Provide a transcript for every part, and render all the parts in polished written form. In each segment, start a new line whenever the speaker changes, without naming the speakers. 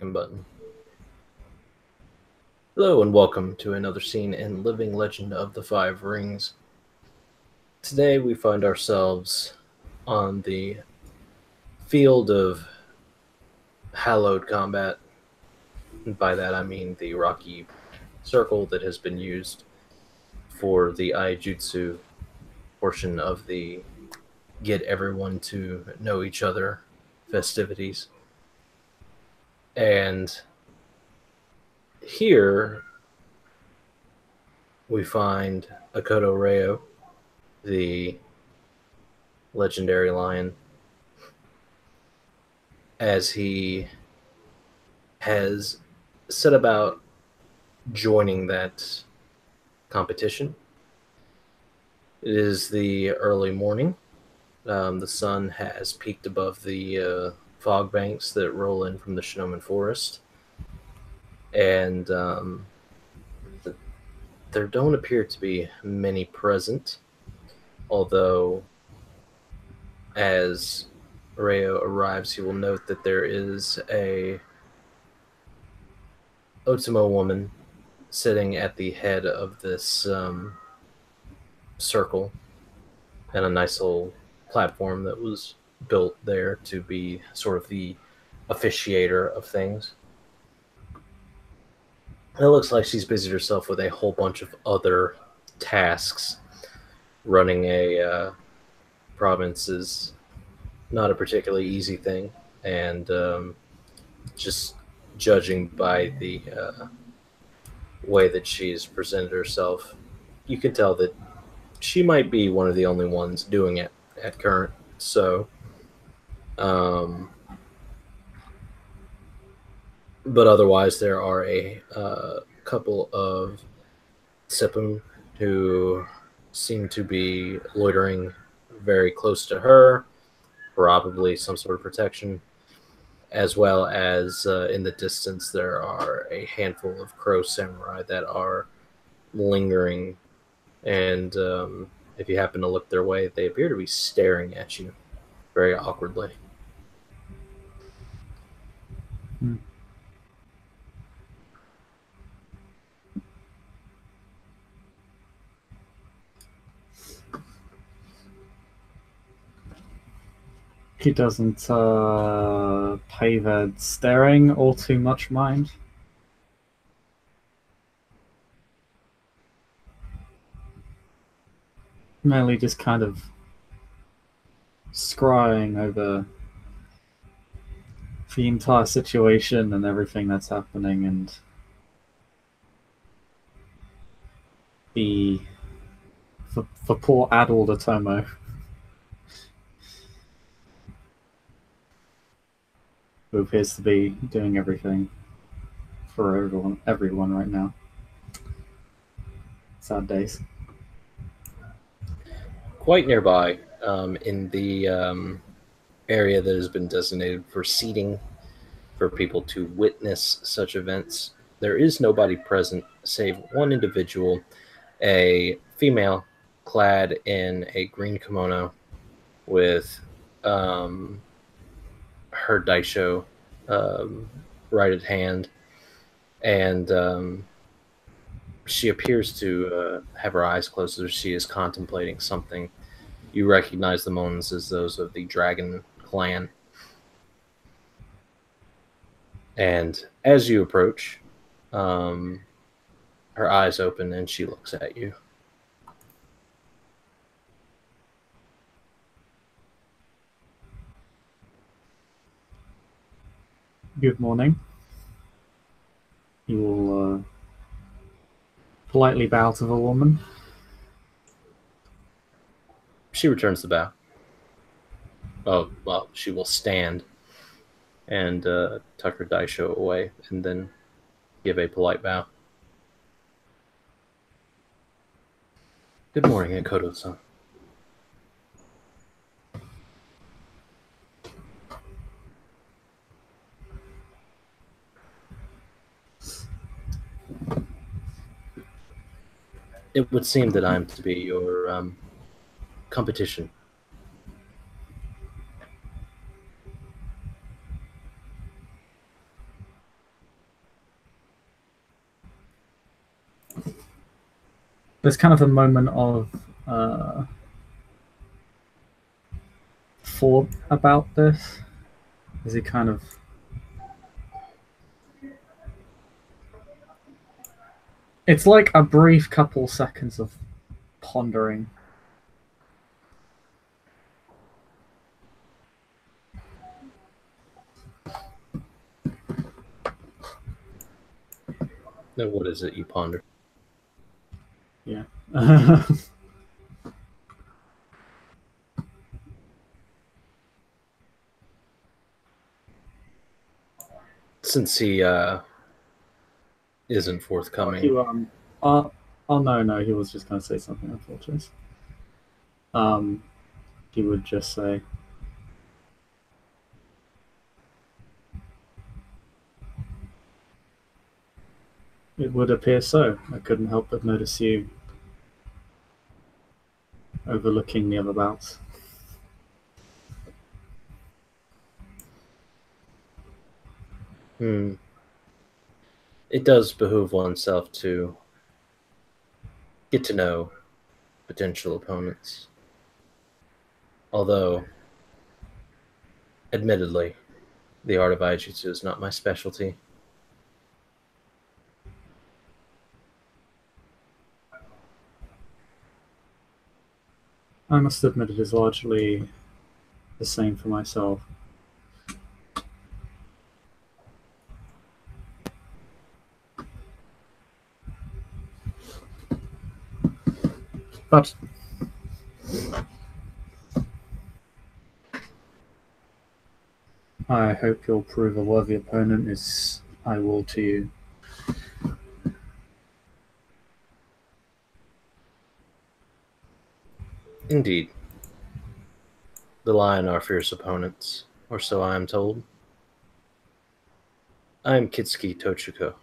second button. Hello and welcome to another scene in Living Legend of the Five Rings. Today we find ourselves on the field of hallowed combat. And by that I mean the rocky circle that has been used for the Iaijutsu portion of the get everyone to know each other festivities. And here we find Akodo Reo, the legendary lion, as he has set about joining that competition. It is the early morning. The sun has peaked above the fog banks that roll in from the Shinomen Forest. And there don't appear to be many present, although as Reo arrives, he will note that there is a Otomo woman sitting at the head of this circle, and a nice little platform that was built there to be sort of the officiator of things. It looks like she's busied herself with a whole bunch of other tasks. Running a province is not a particularly easy thing, and just judging by the way that she's presented herself, you can tell that she might be one of the only ones doing it at current. So, but otherwise, there are a couple of Sepun who seem to be loitering very close to her, probably some sort of protection, as well as in the distance there are a handful of crow samurai that are lingering, and if you happen to look their way, they appear to be staring at you very awkwardly.
He doesn't pay their staring all too much mind. Merely just kind of scrying over the entire situation and everything that's happening, and the poor addled Otomo. Who appears to be doing everything for everyone right now. Sad days.
Quite nearby, in the area that has been designated for seating for people to witness such events, there is nobody present save one individual, a female clad in a green kimono with her daisho right at hand, and she appears to have her eyes closed as she is contemplating something. You recognize the moans as those of the dragon clan. And as you approach, her eyes open and she looks at you.
Good morning. You will politely bow to the woman.
She returns the bow. Oh, well, she will stand and tuck her daisho away and then give a polite bow. Good morning, Akodo-san. It would seem that I'm to be your competition.
there's kind of a moment of thought about this. Is he kind of it's like a brief couple seconds of pondering.
Now, what is it you ponder?
Yeah.
Since he isn't forthcoming.
Oh no, he was just going to say something. I apologize. He would just say, "It would appear so. I couldn't help but notice you overlooking the other bouts."
It does behoove oneself to get to know potential opponents. Although, admittedly, the art of Iaijutsu is not my specialty.
I must admit it is largely the same for myself. But I hope you'll prove a worthy opponent, as I will to you.
Indeed. The lion are fierce opponents, or so I am told. I am Kitsuki Toshiko.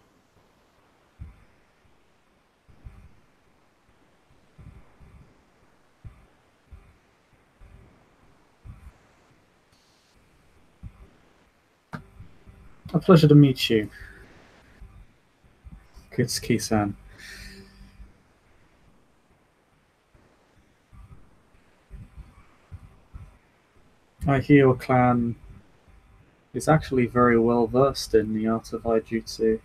A pleasure to meet you, Kitsuki-san. I hear your clan is actually very well versed in the art of Iaijutsu,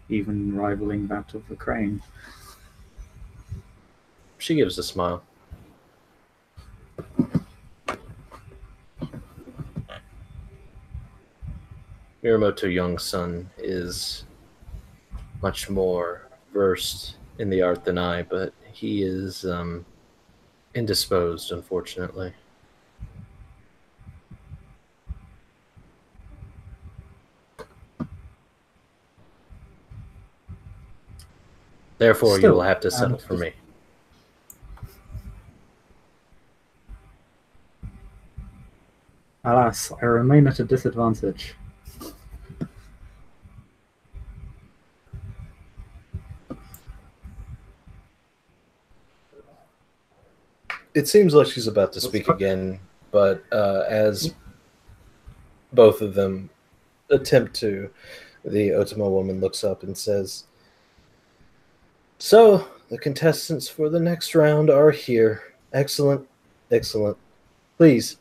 even rivaling that of the crane.
She gives a smile. Miramoto Young's son is much more versed in the art than I, but he is indisposed, unfortunately. Therefore, you will have to settle for me.
Alas, I remain at a disadvantage.
It seems like she's about to speak again, but as both of them attempt to, the Otama woman looks up and says, "So, the contestants for the next round are here. Excellent, excellent. Please,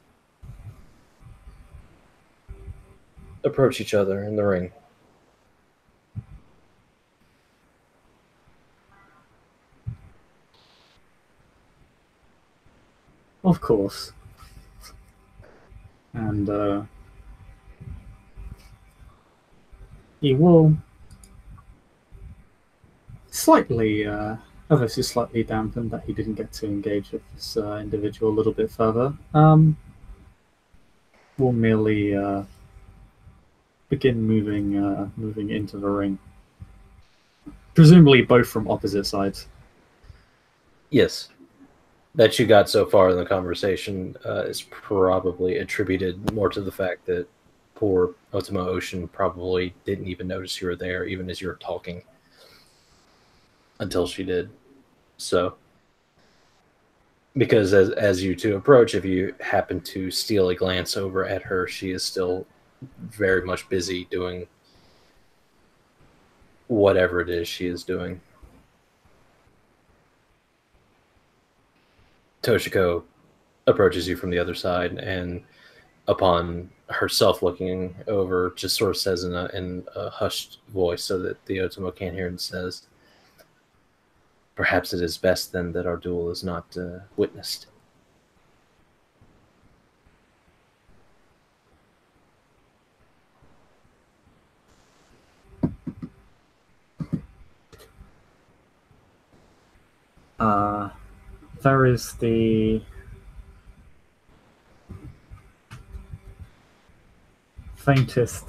approach each other in the ring."
Of course. And he will slightly, ever so slightly dampened that he didn't get to engage with this individual a little bit further. Will merely begin moving into the ring. Presumably both from opposite sides.
Yes. That you got so far in the conversation is probably attributed more to the fact that poor Otama Ocean probably didn't even notice you were there, even as you were talking, until she did. So, because as you two approach, if you happen to steal a glance over at her, she is still very much busy doing whatever it is she is doing. Toshiko approaches you from the other side, and upon herself looking over, just sort of says in a hushed voice so that the Otomo can't hear, and says, "Perhaps it is best then that our duel is not witnessed."
There is the faintest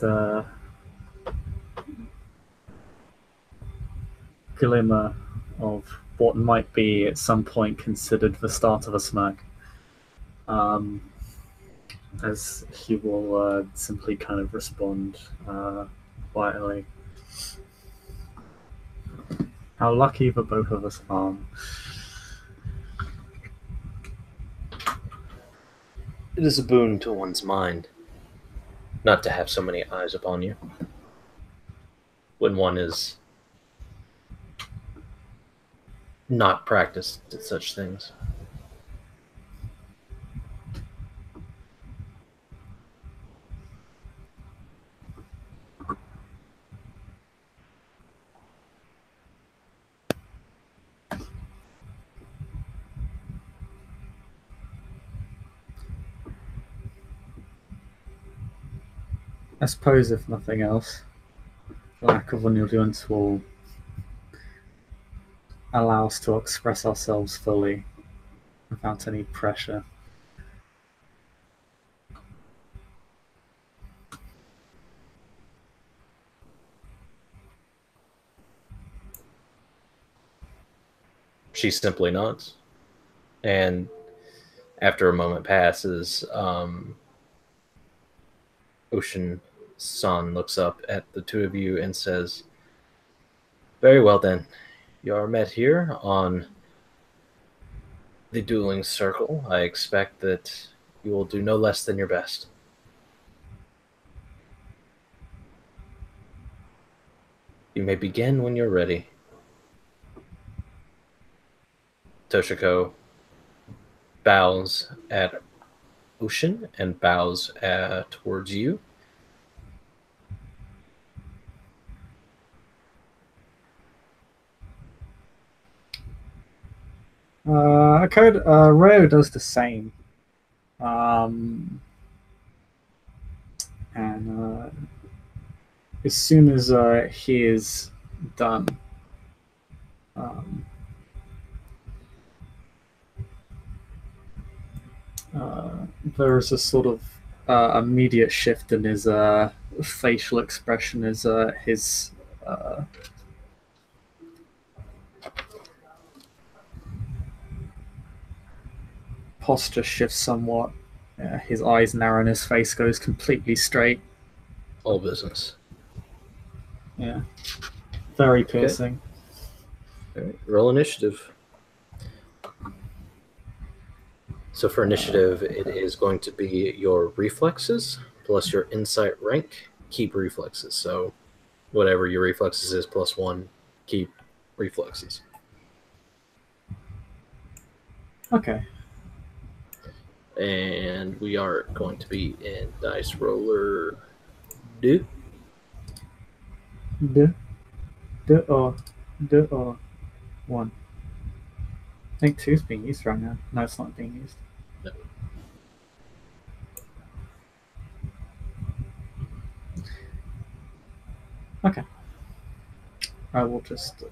glimmer of what might be at some point considered the start of a smirk. As he will simply kind of respond quietly. How lucky the both of us are.
It is a boon to one's mind not to have so many eyes upon you when one is not practiced at such things.
I suppose, if nothing else, lack of influence will allow us to express ourselves fully without any pressure.
She simply nods, and after a moment passes, Ocean Sun looks up at the two of you and says, "Very well then, you are met here on the dueling circle. I expect that you will do no less than your best." You may begin when you're ready. Toshiko bows at Ocean and bows towards you.
Akodo Reo does the same. And as soon as he is done, um, there is a sort of immediate shift in his facial expression as his posture shifts somewhat. His eyes narrow and his face goes completely straight.
All business.
Yeah. Very
Okay.
piercing.
All right. Roll initiative. So for initiative, it is going to be your reflexes plus your insight rank. Keep reflexes. So whatever your reflexes is plus 1, keep reflexes.
Okay.
And we are going to be in dice roller 2.
The 1. I think 2 is being used right now. No, it's not being used.
No.
Okay. I will just.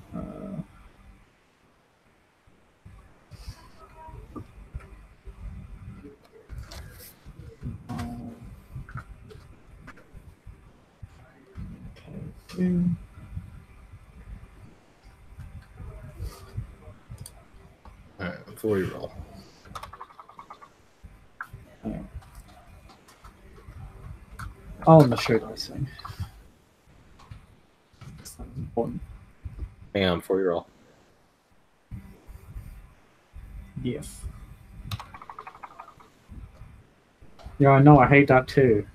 Okay.
All right, before we roll.
Oh, on the show dice thing. That's important.
Hang on before you roll.
Yes. Yeah, I know. I hate that too.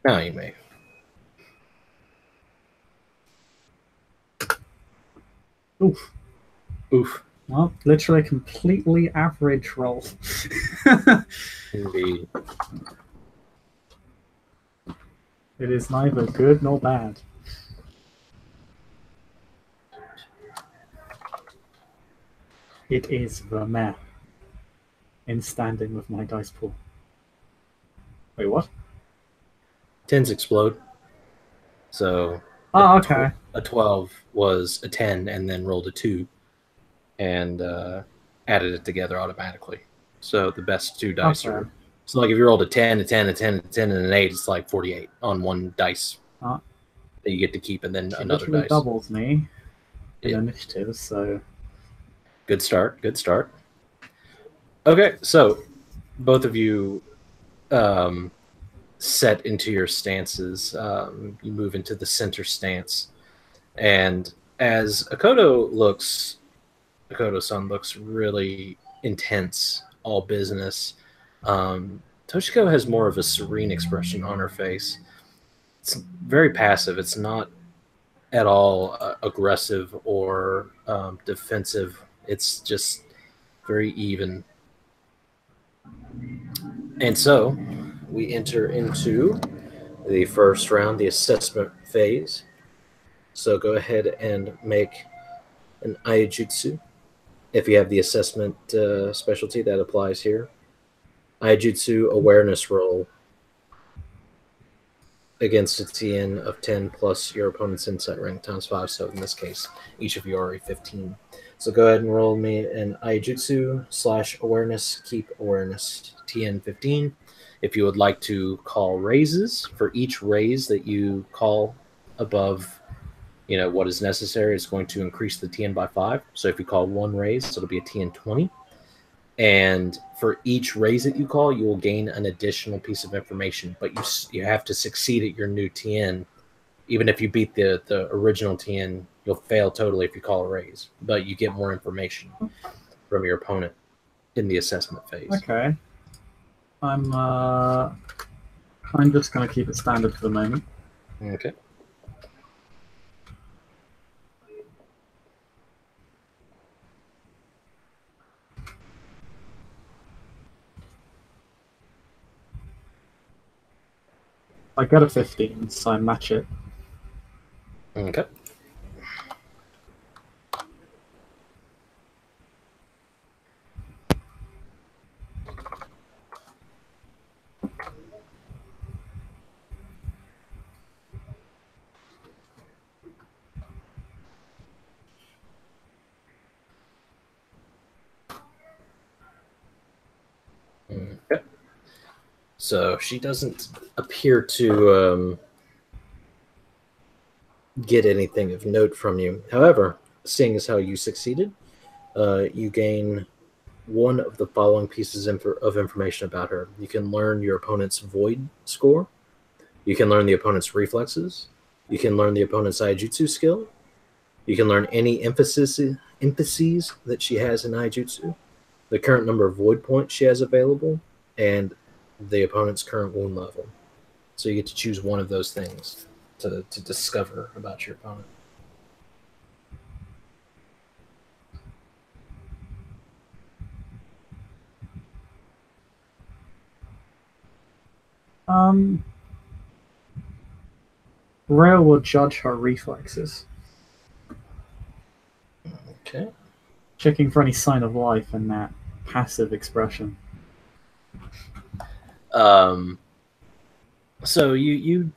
Now you may.
Oof.
Oof.
Well, literally a completely average roll.
Indeed.
It is neither good nor bad. It is the meh in standing with my dice pool. Wait, what?
10s explode. So
Oh, okay.
a 12 was a 10 and then rolled a 2 and added it together automatically. So the best two dice
Okay.
are. So like if you rolled a 10, a 10, a 10, a 10, and an 8, it's like 48 on one dice that you get to keep, and then
She
another
literally
dice.
doubles me in
Yeah.
initiative, so...
Good start. Good start. Okay, so both of you set into your stances. You move into the center stance. And as Akodo-san looks really intense, all business. Toshiko has more of a serene expression on her face. It's very passive. It's not at all aggressive or defensive. It's just very even. And so we enter into the first round, the assessment phase. So go ahead and make an Iaijutsu. If you have the assessment specialty, that applies here. Iaijutsu awareness roll against a TN of 10 plus your opponent's insight rank times 5. So in this case, each of you are a 15. So go ahead and roll me an Iaijutsu / awareness, keep awareness, TN 15. If you would like to call raises, for each raise that you call above what is necessary, it's going to increase the TN by 5. So if you call one raise, it'll be a TN 20. And for each raise that you call, you will gain an additional piece of information, but you have to succeed at your new TN. Even if you beat the original TN, you'll fail totally if you call a raise, but you get more information from your opponent in the assessment phase.
Okay. I'm just going to keep it standard for the moment.
Okay.
I get a 15, so I match it.
Okay. Okay. So she doesn't appear to get anything of note from you. However, seeing as how you succeeded, you gain one of the following pieces of information about her. You can learn your opponent's void score. You can learn the opponent's reflexes. You can learn the opponent's Iaijutsu skill. You can learn any emphases that she has in Iaijutsu, the current number of void points she has available, and the opponent's current wound level. So you get to choose one of those things to discover about your opponent.
Reo will judge her reflexes.
Okay.
Checking for any sign of life in that passive expression.
So you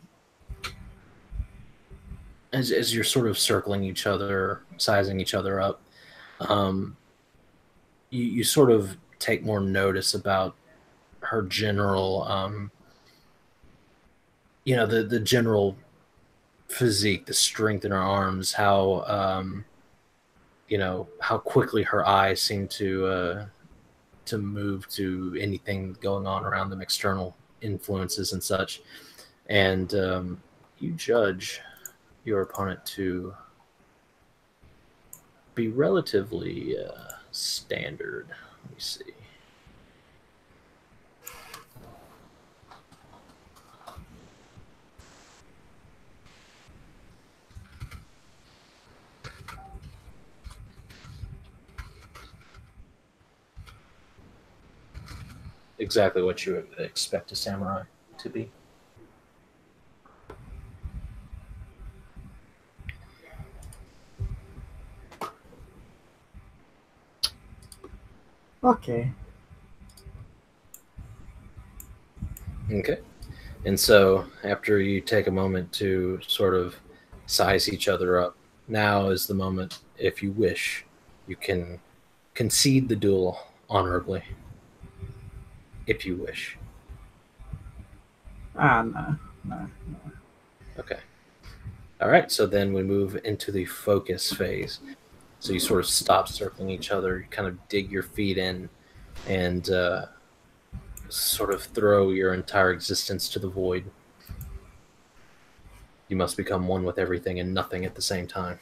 as you're sort of circling each other, sizing each other up, you sort of take more notice about her general, the general physique, the strength in her arms, how how quickly her eyes seem to move to anything going on around them, external influences and such. And you judge your opponent to be relatively standard. Let me see. exactly what you would expect a samurai to be.
Okay.
Okay. And so, after you take a moment to sort of size each other up, now is the moment, if you wish, you can concede the duel honorably, if you wish.
Ah, no, no.
Okay. All right. So then we move into the focus phase. So you sort of stop circling each other, you kind of dig your feet in, and sort of throw your entire existence to the void. You must become one with everything and nothing at the same time.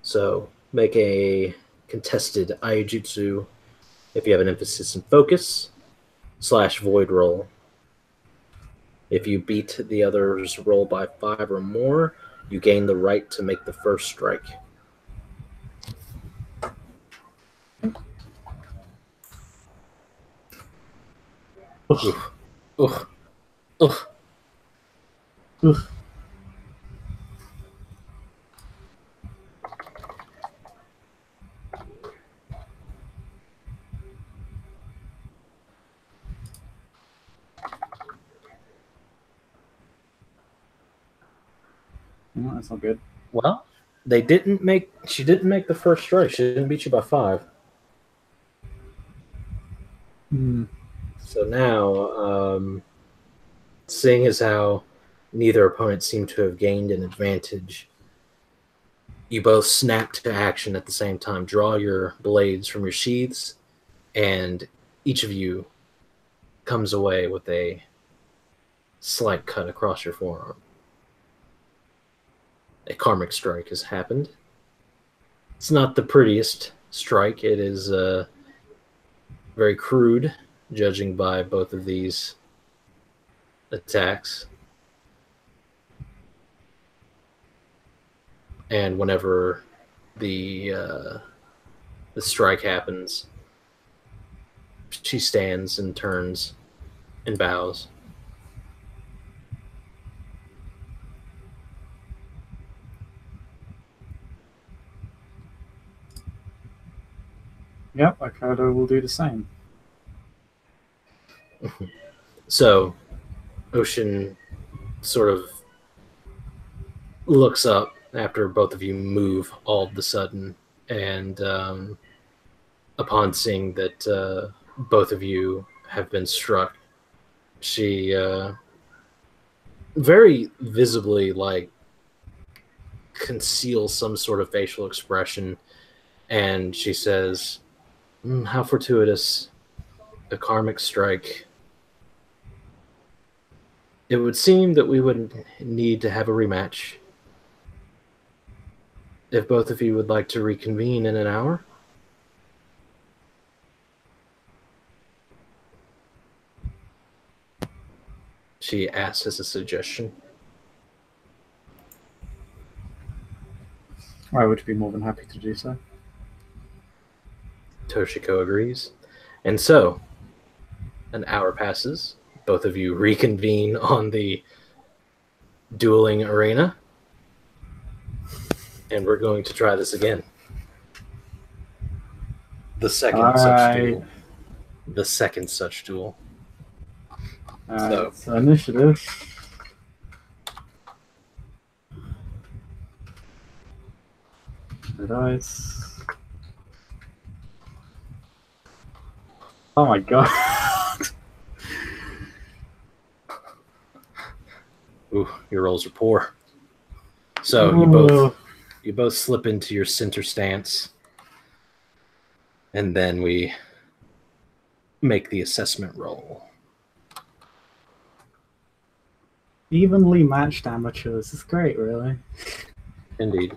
So make a contested Iaijutsu if you have an emphasis in focus / void roll. If you beat the other's roll by 5 or more, you gain the right to make the first strike.
Ugh.
Oof. Ugh. Ugh.
Ugh. No, that's not good.
Well, they didn't make. She didn't make the first strike. She didn't beat you by 5.
Hmm.
So now, seeing as how neither opponent seemed to have gained an advantage, you both snap to action at the same time. Draw your blades from your sheaths, and each of you comes away with a slight cut across your forearm. A karmic strike has happened. It's not the prettiest strike. It is very crude, judging by both of these attacks. And whenever the strike happens, she stands and turns and bows.
Yep, Akodo will do the same.
So Ocean sort of looks up after both of you move all of the sudden, and upon seeing that both of you have been struck, she very visibly conceals some sort of facial expression, and she says, "How fortuitous! A karmic strike. It would seem that we would need to have a rematch. If both of you would like to reconvene in an hour." She asks as a suggestion.
I would be more than happy to do so.
Toshiko agrees. And so, an hour passes. Both of you reconvene on the dueling arena. And we're going to try this again. The second such duel. The second such duel.
So initiative. The dice. Oh my god.
Ooh, your rolls are poor. So you both slip into your center stance, and then we make the assessment roll.
Evenly matched amateurs. It's great, really.
Indeed.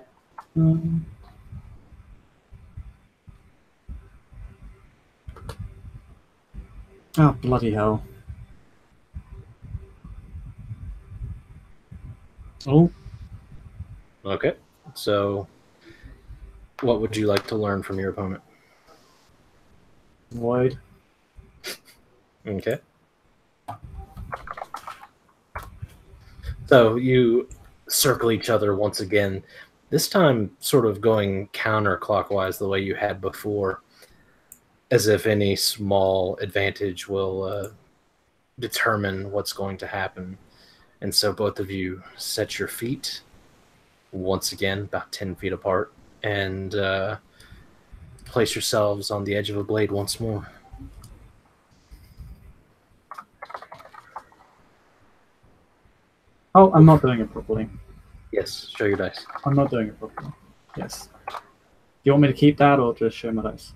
Oh, bloody hell. Oh.
Okay. So What would you like to learn from your opponent?
Void.
Okay. So you circle each other once again, this time sort of going counterclockwise the way you had before, as if any small advantage will determine what's going to happen. And so both of you set your feet once again, about 10 feet apart, and place yourselves on the edge of a blade once more.
Oh, I'm not doing it properly.
Yes, show your dice.
I'm not doing it properly. Yes. Do you want me to keep that or just show my dice?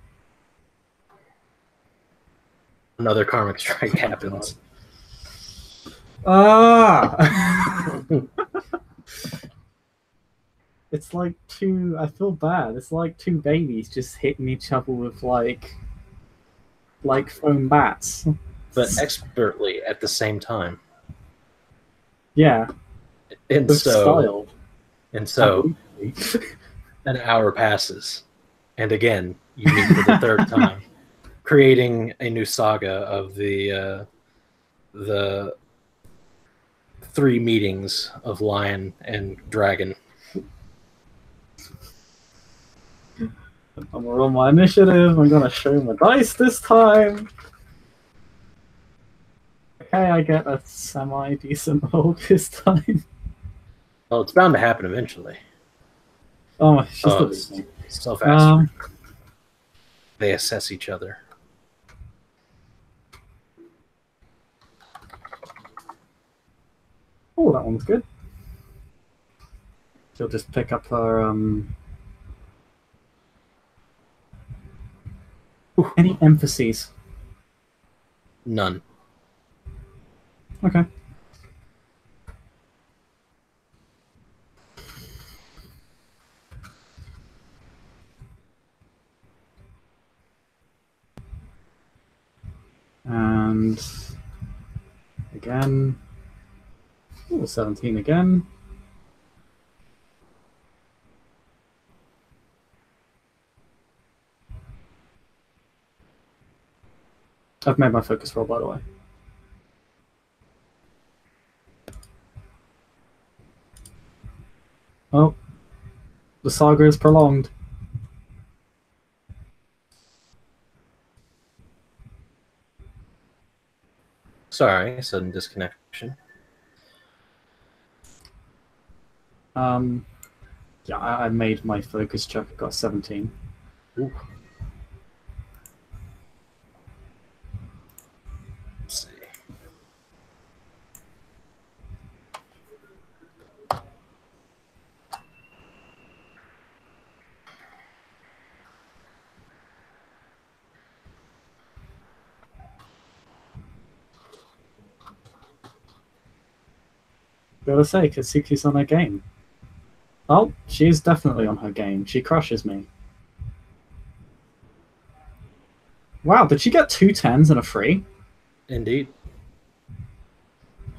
Another karmic strike happens.
Ah! It's like two. I feel bad. It's like two babies just hitting each other with like foam bats.
But expertly at the same time.
Yeah.
And
with
so,
style.
An hour passes, and again you meet for the third time, creating a new saga of the three meetings of lion and dragon.
I'm gonna roll my initiative. I'm gonna show my dice this time. Okay, I get a semi-decent roll this time.
Well, it's bound to happen eventually.
Oh, it's just
so fast. They assess each other.
Oh, that one's good. She'll just pick up her any emphases?
None.
Okay. And again, 17 again. I've made my focus roll, by the way. Oh, the saga is prolonged.
Sorry, sudden disconnection.
Yeah, I made my focus check. I got 17.
Ooh. Let's see.
Gotta say, Kitsuki's on her game. Oh, she's definitely on her game. She crushes me. Wow, did she get 2 10s and a 3?
Indeed.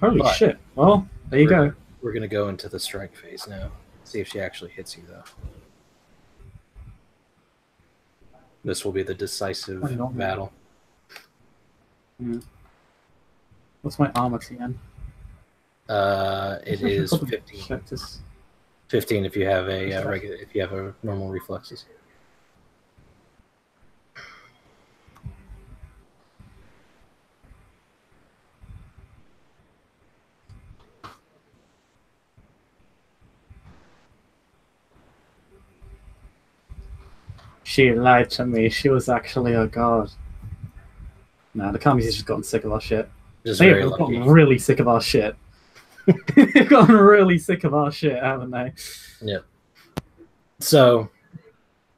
Holy shit. Well, there you go.
We're going to go into the strike phase now. See if she actually hits you, though. This will be the decisive battle.
Yeah. What's my armor TN?
It is 15. 15 if you have a regular, if you have a normal reflexes.
She lied to me. She was actually a god. Nah, the Kami's just gotten sick of our shit. They've gotten really sick of our shit. They've gotten really sick of our shit, haven't they?
Yeah. So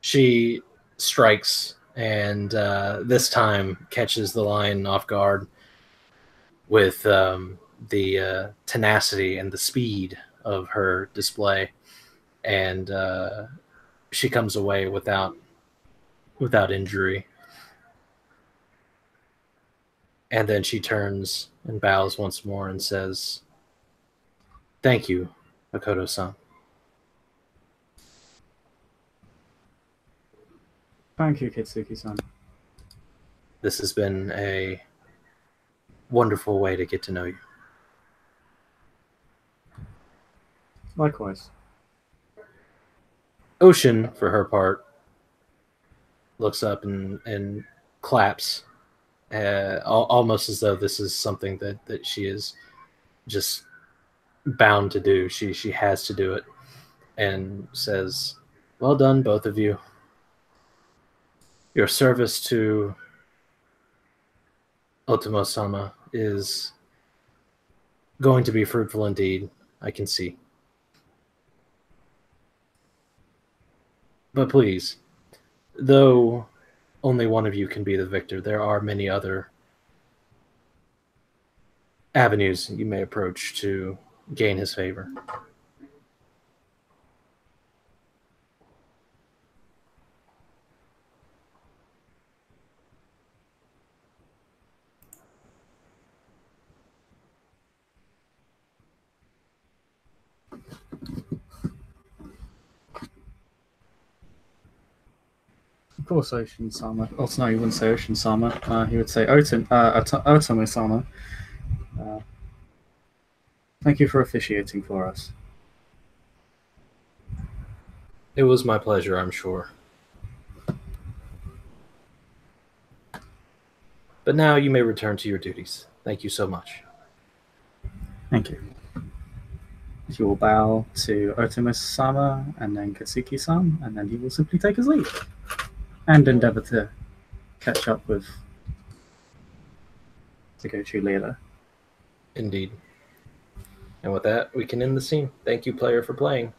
she strikes and this time catches the lion off guard with the tenacity and the speed of her display, and she comes away without injury. And then she turns and bows once more and says, "Thank you, Akodo-san."
Thank you, Kitsuki-san.
This has been a wonderful way to get to know you.
Likewise.
Ocean, for her part, looks up and claps, almost as though this is something that she is just bound to do. She has to do it, and says, "Well done, both of you. Your service to Otomo-sama is going to be fruitful indeed, I can see. But please, though only one of you can be the victor, there are many other avenues you may approach to gain his favor."
Of course, Ocean-sama. Also, no, he wouldn't say Ocean-sama. He would say Otomo-sama. Thank you for officiating for us.
It was my pleasure, I'm sure. But now you may return to your duties. Thank you so much.
Thank you. He will bow to Otomo-sama and then Katsuki-san, and then he will simply take his leave and endeavor to catch up with Tagochi later.
Indeed. And with that, we can end the scene. Thank you, player, for playing.